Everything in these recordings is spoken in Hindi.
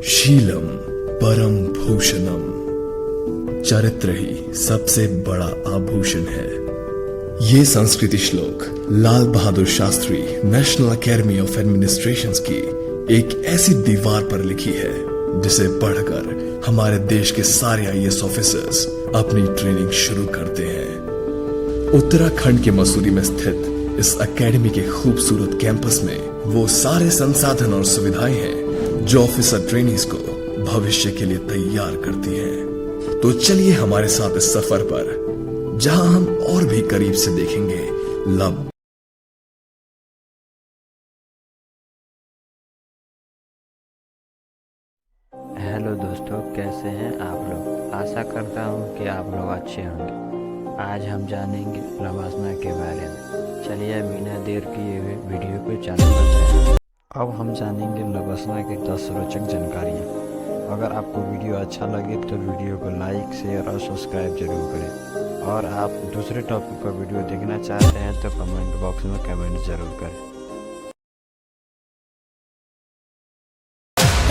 शीलम परम भूषणम। चरित्र ही सबसे बड़ा आभूषण है। ये संस्कृति श्लोक Lal Bahadur Shastri National Academy of Administration की एक ऐसी दीवार पर लिखी है जिसे पढ़कर हमारे देश के सारे आईएएस ऑफिसर्स अपनी ट्रेनिंग शुरू करते हैं। उत्तराखंड के मसूरी में स्थित इस एकेडमी के खूबसूरत कैंपस में वो सारे संसाधन और सुविधाएं हैं जो ऑफिसर ट्रेनीज को भविष्य के लिए तैयार करती हैं। तो चलिए हमारे साथ इस सफर पर, जहां हम और भी करीब से देखेंगे लब। हेलो दोस्तों, कैसे हैं आप लोग। आशा करता हूं कि आप लोग अच्छे होंगे। आज हम जानेंगे लवासना के बारे में। चलिए बिना देर किए हुए वीडियो को चालू करते हैं। अब हम जानेंगे लवासना की 10 रोचक जानकारियाँ। अगर आपको वीडियो अच्छा लगे तो वीडियो को लाइक, शेयर और सब्सक्राइब जरूर करें। और आप दूसरे टॉपिक पर वीडियो देखना चाहते हैं तो कमेंट बॉक्स में कमेंट जरूर करें।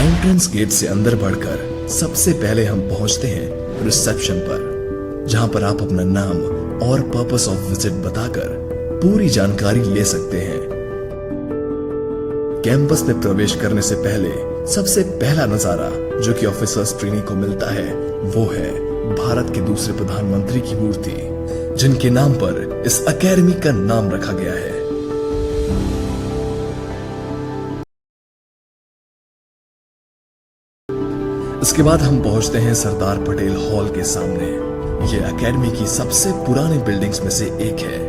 एंट्रेंस गेट से अंदर बढ़कर सबसे पहले हम पहुंचते हैं रिसेप्शन पर, जहां पर आप अपना नाम और पर्पस ऑफ विजिट बताकर पूरी जानकारी ले सकते हैं। कैंपस में प्रवेश करने से पहले सबसे पहला नजारा जो कि ऑफिसर्स ट्रेनी को मिलता है वो है भारत के दूसरे प्रधानमंत्री की मूर्ति, जिनके नाम पर इस एकेडमी का नाम रखा गया है। इसके बाद हम पहुंचते हैं सरदार पटेल हॉल के सामने। ये एकेडमी की सबसे पुरानी बिल्डिंग्स में से एक है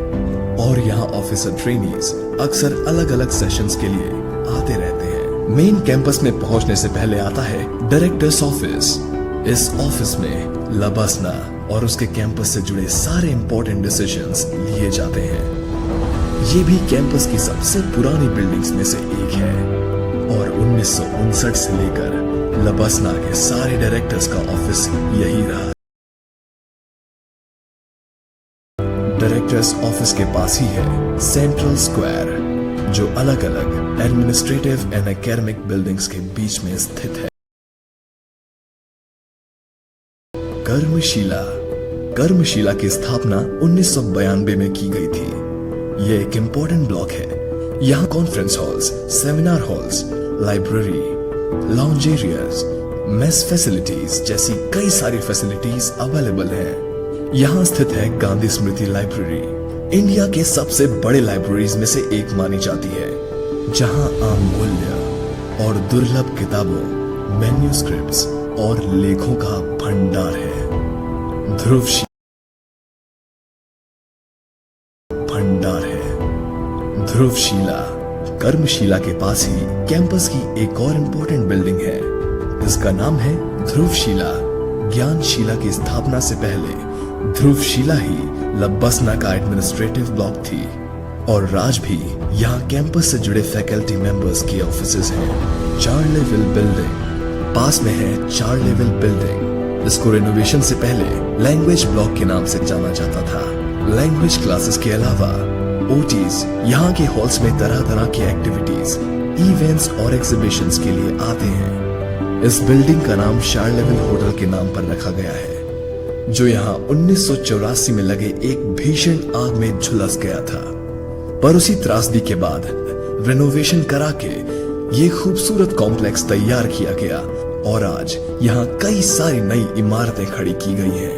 और यहाँ ऑफिसर ट्रेनीज अक्सर अलग अलग सेशंस के लिए आते रहते हैं। मेन कैंपस में पहुंचने से पहले आता है डायरेक्टर्स ऑफिस। इस ऑफिस में लवासना और उसके कैंपस से जुड़े सारे इंपॉर्टेंट डिसीजंस लिए जाते हैं। ये भी कैंपस की सबसे पुरानी बिल्डिंग्स में से एक है और 1959 से लेकर लवासना के सारे डायरेक्टर्स का ऑफिस यही रहा। डायरेक्टर्स ऑफिस के पास ही है सेंट्रल स्क्वायर, जो अलग अलग एडमिनिस्ट्रेटिव एंड एकेडमिक बिल्डिंग्स के बीच में स्थित है। कर्मशिला की स्थापना 1992 में की गई थी। यह एक इंपॉर्टेंट ब्लॉक है। यहाँ conference halls, seminar halls, library, lounge areas, mess facilities जैसी कई सारी फैसिलिटीज अवेलेबल हैं। यहाँ स्थित है गांधी स्मृति लाइब्रेरी, इंडिया के सबसे बड़े लाइब्रेरीज में से एक मानी जाती है, जहां अमूल्य और दुर्लभ किताबों, मैन्युस्क्रिप्ट्स और लेखों का भंडार है। ध्रुवशिला कर्मशिला के पास ही कैंपस की एक और इम्पोर्टेंट बिल्डिंग है। इसका नाम है ध्रुवशिला। ज्ञानशिला की स्थापना से पहले ध्रुवशिला ही लवासना का एडमिनिस्ट्रेटिव ब्लॉक थी और आज भी यहाँ कैंपस से जुड़े फैकल्टी मेंबर्स के ऑफिसेज हैं। 4 लेवल बिल्डिंग पास में है। 4 लेवल बिल्डिंग, इसको रिनोवेशन से पहले लैंग्वेज ब्लॉक के नाम से जाना जाता था। लैंग्वेज क्लासेस के अलावा ओटीज यहाँ के हॉल्स में तरह तरह की एक्टिविटीज, इवेंट्स और एग्जीबिशंस के लिए आते हैं। इस बिल्डिंग का नाम 4 लेवल होटल के नाम पर रखा गया है, जो यहाँ 1984 में लगे एक भीषण आग में झुलस गया था। पर उसी त्रासदी के बाद रेनोवेशन करा के ये खूबसूरत कॉम्प्लेक्स तैयार किया गया और आज यहाँ कई सारी नई इमारतें खड़ी की गई हैं।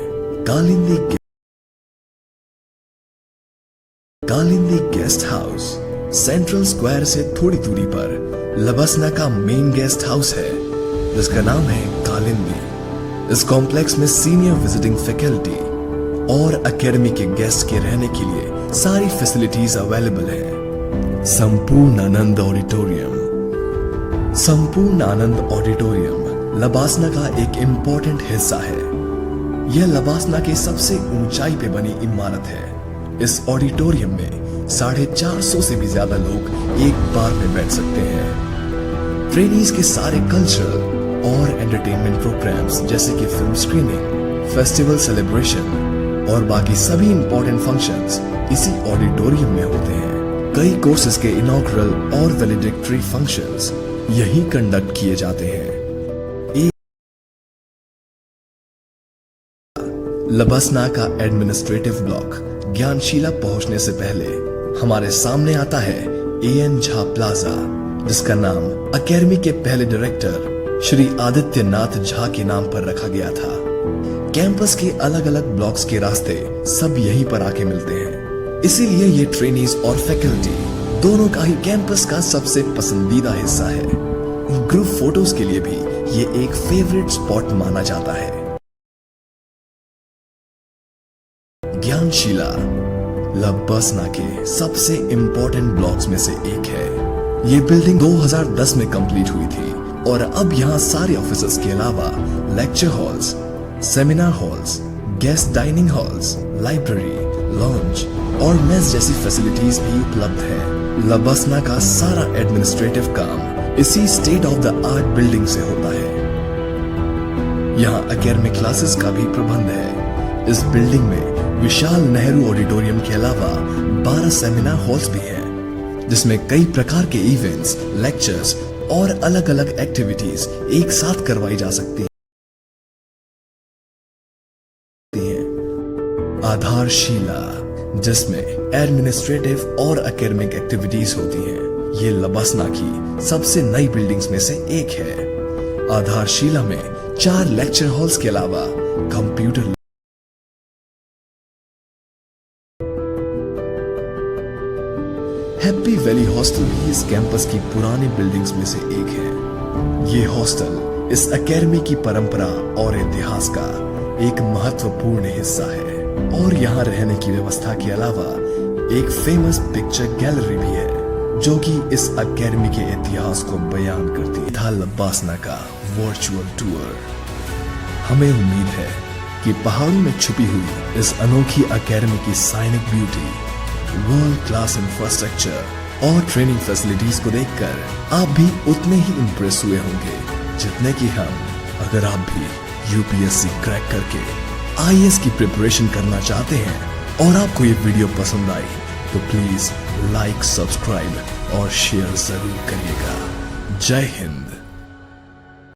Kalindi guest house central square से थोड़ी दूरी पर लवासना का मेन गेस्ट हाउस है, जिसका नाम है कालिंदी। इस कॉम्प्लेक्स में सीनियर विजिटिंग फैकल्टी और एकेडमी के गेस्ट के रहने के लिए सारी फैसिलिटीज अवेलेबल है। संपूर्ण आनंद ऑडिटोरियम लवासना का एक इम्पोर्टेंट हिस्सा है। यह लवासना के सबसे ऊंचाई पे बनी इमारत है। इस ऑडिटोरियम में 450 से भी ज्यादा लोग एक बार में बैठ सकते हैं। ट्रेनीज के सारे कल्चरल और एंटरटेनमेंट प्रोग्राम्स जैसे कि फिल्म स्क्रीनिंग, फेस्टिवल सेलिब्रेशन और बाकी सभी इंपॉर्टेंट फंक्शंस इसी ऑडिटोरियम में होते हैं। कई कोर्सेज के इनॉग्रल और वैलिडिक्टरी फंक्शंस यही कंडक्ट किए जाते हैं। लबसना का एडमिनिस्ट्रेटिव ब्लॉक ज्ञानशिला पहुंचने से पहले हमारे सामने आता है AN झा प्लाजा, जिसका नाम अकेडमी के पहले डायरेक्टर श्री आदित्यनाथ झा के नाम पर रखा गया था। कैंपस के अलग अलग ब्लॉक्स के रास्ते सब यहीं पर आके मिलते हैं, इसीलिए ये ट्रेनीज और फैकल्टी दोनों का ही कैंपस का सबसे पसंदीदा हिस्सा है। ग्रुप फोटोज के लिए भी ये एक फेवरेट स्पॉट माना जाता है। ज्ञानशिला लबसना के सबसे इंपॉर्टेंट ब्लॉक्स में से एक है। ये बिल्डिंग 2010 में कंप्लीट हुई थी और अब यहाँ सारे ऑफिसेस के अलावा lecture halls, seminar halls, guest dining halls, library, launch और मेस जैसी फैसिलिटीज भी उपलब्ध है। लबसना का सारा एडमिनिस्ट्रेटिव काम इसी state of the art building से होता है। यहाँ एकेडमिक क्लासेस का भी प्रबंध है। इस बिल्डिंग में विशाल नेहरू ऑडिटोरियम के अलावा 12 सेमिनार हॉल्स भी हैं, जिसमें कई प्रकार के इवेंट्स, लेक्चर्स और अलग अलग एक्टिविटीज एक साथ करवाई जा सकती हैं। आधारशिला, जिसमें एडमिनिस्ट्रेटिव और एकेडमिक एक्टिविटीज होती हैं, ये लबसना की सबसे नई बिल्डिंग्स में से एक है। आधारशिला में 4 लेक्चर हॉल्स के अलावा कंप्यूटर हैप्पी वैली हॉस्टल भी इस कैंपस की पुरानी बिल्डिंग्स में से एक है। ये हॉस्टल इस एकेडमी की परंपरा और इतिहास का एक महत्वपूर्ण हिस्सा है और यहाँ रहने की व्यवस्था के अलावा एक फेमस पिक्चर गैलरी भी है, जो कि इस एकेडमी के इतिहास को बयान करती है। था लबसना का वर्चुअल टूर। हमें उम्मीद है कि पहाड़ों में छुपी हुई इस अनोखी एकेडमी की साइनिक ब्यूटी, वर्ल्ड क्लास इंफ्रास्ट्रक्चर और ट्रेनिंग फैसिलिटीज को देखकर आप भी उतने ही इंप्रेस हुए होंगे जितने कि हम। अगर आप भी UPSC क्रैक करके IAS की प्रिपरेशन करना चाहते हैं और आपको ये वीडियो पसंद आई तो प्लीज लाइक, सब्सक्राइब और शेयर जरूर करिएगा। जय हिंद।